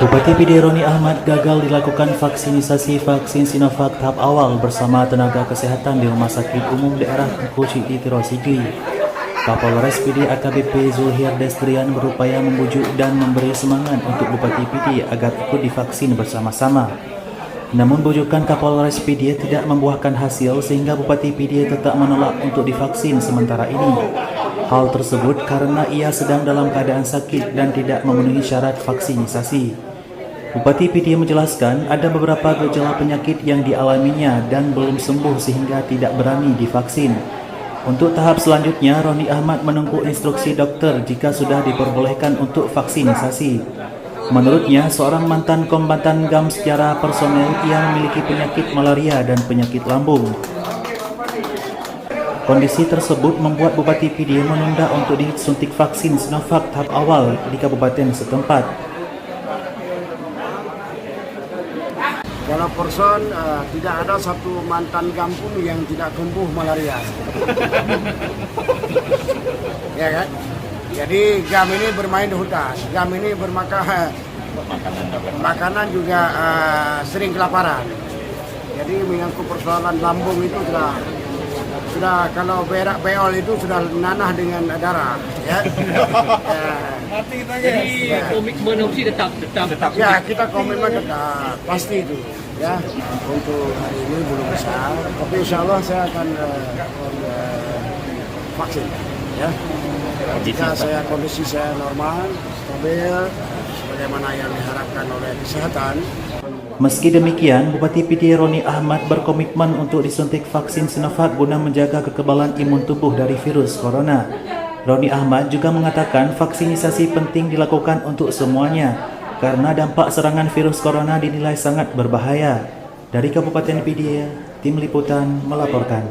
Bupati PD Roni Ahmad gagal dilakukan vaksinisasi vaksin Sinovac tahap awal bersama tenaga kesehatan di Rumah Sakit Umum Daerah Tengku Citiro Sigli. Kapolres PD AKBP Zulhir Destrian berupaya membujuk dan memberi semangat untuk Bupati PD agar ikut divaksin bersama-sama. Namun bujukan Kapolres PD tidak membuahkan hasil sehingga Bupati PD tetap menolak untuk divaksin sementara ini. Hal tersebut karena ia sedang dalam keadaan sakit dan tidak memenuhi syarat vaksinisasi. Bupati PD menjelaskan ada beberapa gejala penyakit yang dialaminya dan belum sembuh sehingga tidak berani divaksin. Untuk tahap selanjutnya, Roni Ahmad menunggu instruksi dokter jika sudah diperbolehkan untuk vaksinisasi. Menurutnya, seorang mantan kombatan GAM secara personel yang memiliki penyakit malaria dan penyakit lambung. Kondisi tersebut membuat Bupati PD menunda untuk disuntik vaksin Sinovac tahap awal di kabupaten setempat. Kalau person tidak ada satu mantan kampung yang tidak kambuh malaria. Ya kan? Jadi GAM ini bermain di hutan, GAM ini bermakan makanan juga sering kelaparan. Jadi menyangkut persoalan lambung itu sudah kalau berak beol itu sudah nanah dengan darah, ya. Jadi komitmen opsi tetap. Ya, kita komitmen tetap pasti itu, ya. Untuk hari ini belum bisa, tapi insya Allah saya akan vaksin, ya. Jika kondisi saya normal, stabil, sebagaimana yang diharapkan oleh kesehatan. Meski demikian, Bupati PD Roni Ahmad berkomitmen untuk disuntik vaksin Sinovac guna menjaga kekebalan imun tubuh dari virus corona. Roni Ahmad juga mengatakan vaksinisasi penting dilakukan untuk semuanya karena dampak serangan virus corona dinilai sangat berbahaya. Dari Kabupaten PD, Tim Liputan melaporkan.